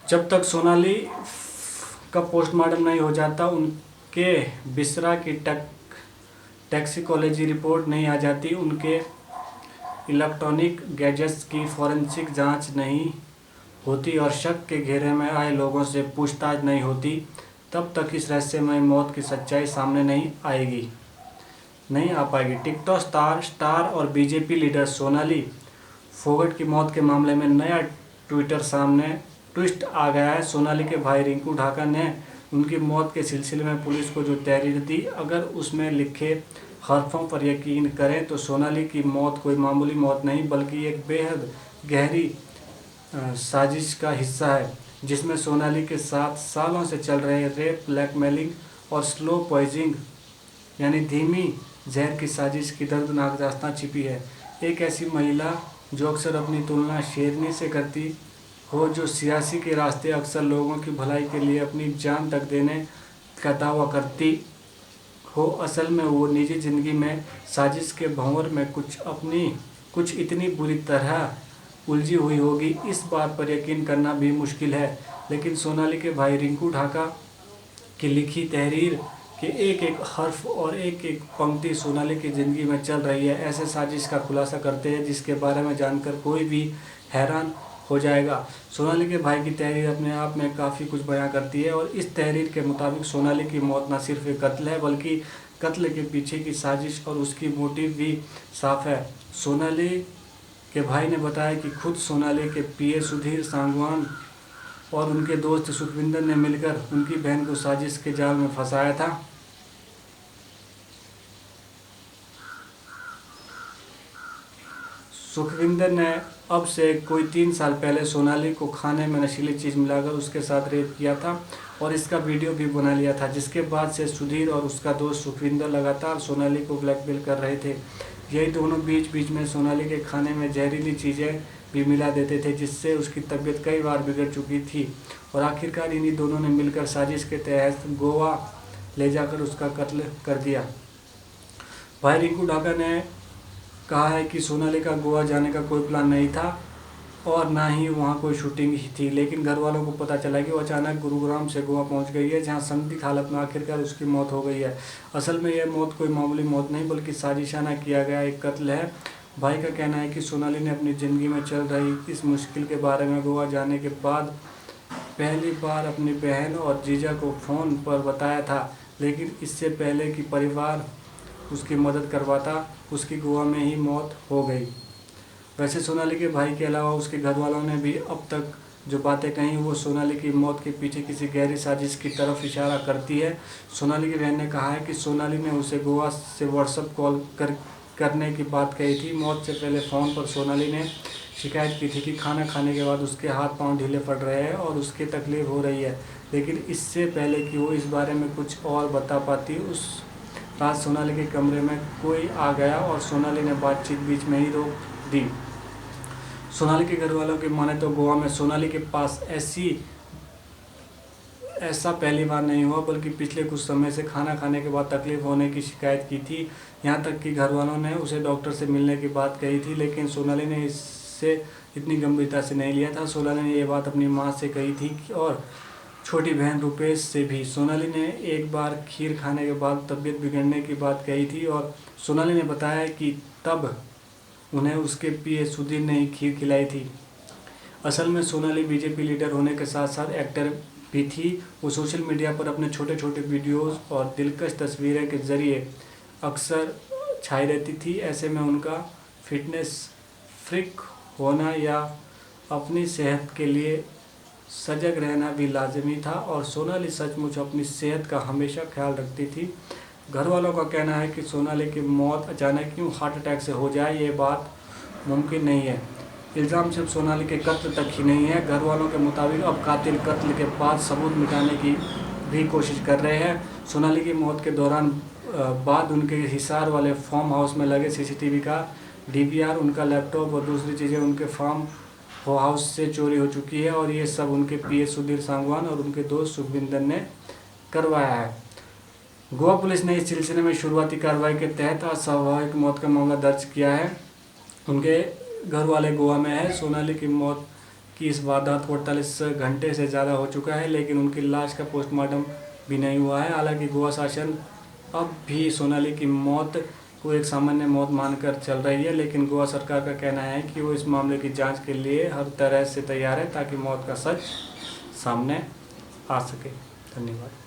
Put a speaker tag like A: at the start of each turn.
A: जब तक सोनाली का पोस्टमार्टम नहीं हो जाता, उनके बिसरा की टैक्सिकोलॉजी रिपोर्ट नहीं आ जाती, उनके इलेक्ट्रॉनिक गैजेट्स की फॉरेंसिक जांच नहीं होती और शक के घेरे में आए लोगों से पूछताछ नहीं होती, तब तक इस रहस्यमय मौत की सच्चाई सामने नहीं आ पाएगी। टिकटॉक स्टार और बीजेपी लीडर सोनाली फोगट की मौत के मामले में नया ट्विस्ट आ गया है। सोनाली के भाई रिंकू ढाका ने उनकी मौत के सिलसिले में पुलिस को जो तहरीर दी, अगर उसमें लिखे हरफों पर यकीन करें तो सोनाली की मौत कोई मामूली मौत नहीं बल्कि एक बेहद गहरी साजिश का हिस्सा है, जिसमें सोनाली के साथ सालों से चल रहे रेप, ब्लैकमेलिंग और स्लो पॉइजनिंग यानी धीमी जहर की साजिश की दर्दनाक दास्तां छिपी है। एक ऐसी महिला जो अक्सर अपनी तुलना शेरनी से करती हो, जो सियासी के रास्ते अक्सर लोगों की भलाई के लिए अपनी जान तक देने का दावा करती हो, असल में वो निजी जिंदगी में साजिश के भंवर में कुछ इतनी बुरी तरह उलझी हुई होगी, इस बात पर यकीन करना भी मुश्किल है। लेकिन सोनाली के भाई रिंकू ढाका की लिखी तहरीर के एक एक हर्फ और एक एक पंक्ति सोनाली की ज़िंदगी में चल रही है ऐसे साजिश का खुलासा करते हैं जिसके बारे में जानकर कोई भी हैरान हो जाएगा। सोनाली के भाई की तहरीर अपने आप में काफ़ी कुछ बयां करती है और इस तहरीर के मुताबिक सोनाली की मौत न सिर्फ एक कत्ल है बल्कि कत्ल के पीछे की साजिश और उसकी मोटिव भी साफ है। सोनाली के भाई ने बताया कि खुद सोनाली के पीए सुधीर सांगवान और उनके दोस्त सुखविंदर ने मिलकर उनकी बहन को साजिश के जाल में फंसाया था। सुखविंदर ने अब से कोई 3 साल पहले सोनाली को खाने में नशीली चीज़ मिलाकर उसके साथ रेप किया था और इसका वीडियो भी बना लिया था, जिसके बाद से सुधीर और उसका दोस्त सुखविंदर लगातार सोनाली को ब्लैकमेल कर रहे थे। यही दोनों बीच बीच में सोनाली के खाने में जहरीली चीज़ें भी मिला देते थे, जिससे उसकी तबीयत कई बार बिगड़ चुकी थी और आखिरकार इन्हीं दोनों ने मिलकर साजिश के तहत गोवा ले जाकर उसका कत्ल कर दिया। भाई रिंकू ढाका ने कहा है कि सोनाली का गोवा जाने का कोई प्लान नहीं था और ना ही वहाँ कोई शूटिंग ही थी, लेकिन घर वालों को पता चला कि वो अचानक गुरुग्राम से गोवा पहुँच गई है, जहाँ संदिग्ध हालत में आखिरकार उसकी मौत हो गई है। असल में यह मौत कोई मामूली मौत नहीं बल्कि साजिशाना किया गया एक कत्ल है। भाई का कहना है कि सोनाली ने अपनी ज़िंदगी में चल रही इस मुश्किल के बारे में गोवा जाने के बाद पहली बार अपनी बहन और जीजा को फ़ोन पर बताया था, लेकिन इससे पहले कि परिवार उसकी मदद करवाता, उसकी गोवा में ही मौत हो गई। वैसे सोनाली के भाई के अलावा उसके घर वालों ने भी अब तक जो बातें कही वो सोनाली की मौत के पीछे किसी गहरी साजिश की तरफ इशारा करती है। सोनाली की बहन ने कहा है कि सोनाली ने उसे गोवा से व्हाट्सएप कॉल करने की बात कही थी। मौत से पहले फ़ोन पर सोनाली ने शिकायत की थी कि खाना खाने के बाद उसके हाथ पांव ढीले पड़ रहे हैं और उसकी तकलीफ़ हो रही है, लेकिन इससे पहले कि वो इस बारे में कुछ और बता पाती, उस रात सोनाली के कमरे में कोई आ गया और सोनाली ने बातचीत बीच में ही रोक दी। सोनाली के घर वालों की माने तो गोवा में सोनाली के पास ऐसा पहली बार नहीं हुआ बल्कि पिछले कुछ समय से खाना खाने के बाद तकलीफ होने की शिकायत की थी। यहाँ तक कि घर वालों ने उसे डॉक्टर से मिलने की बात कही थी, लेकिन सोनाली ने इससे इतनी गंभीरता से नहीं लिया था। सोनाली ने यह बात अपनी माँ से कही थी और छोटी बहन रुपेश से भी। सोनाली ने एक बार खीर खाने के बाद तबीयत बिगड़ने की बात कही थी और सोनाली ने बताया कि तब उन्हें उसके पीए सुधीर ने ही खीर खिलाई थी। असल में सोनाली बीजेपी लीडर होने के साथ साथ एक्टर भी थी। वो सोशल मीडिया पर अपने छोटे छोटे वीडियोस और दिलकश तस्वीरें के ज़रिए अक्सर छाई रहती थी। ऐसे में उनका फिटनेस फ्रीक होना या अपनी सेहत के लिए सजग रहना भी लाजमी था और सोनाली सचमुच अपनी सेहत का हमेशा ख्याल रखती थी। घर वालों का कहना है कि सोनाली की मौत अचानक क्यों हार्ट अटैक से हो जाए ये बात मुमकिन नहीं है। इल्ज़ाम सिर्फ सोनाली के कत्ल तक ही नहीं है। घर वालों के मुताबिक अब कातिल कत्ल के बाद सबूत मिटाने की भी कोशिश कर रहे हैं। सोनाली की मौत के दौरान बाद उनके हिसार वाले फार्म हाउस में लगे सीसीटीवी का डीवीआर, उनका लैपटॉप और दूसरी चीज़ें उनके फार्म हाउस से चोरी हो चुकी है और ये सब उनके पीए सुधीर सांगवान और उनके दोस्त सुखविंदर ने करवाया है। गोवा पुलिस ने इस सिलसिले में शुरुआती कार्रवाई के तहत अस्वाभाविक मौत का मामला दर्ज किया है। उनके घर वाले गोवा में है। सोनाली की मौत कि इस वारदात को 48 घंटे से ज़्यादा हो चुका है, लेकिन उनकी लाश का पोस्टमार्टम भी नहीं हुआ है। हालांकि गोवा शासन अब भी सोनाली की मौत को एक सामान्य मौत मानकर चल रही है, लेकिन गोवा सरकार का कहना है कि वो इस मामले की जांच के लिए हर तरह से तैयार है ताकि मौत का सच सामने आ सके। धन्यवाद।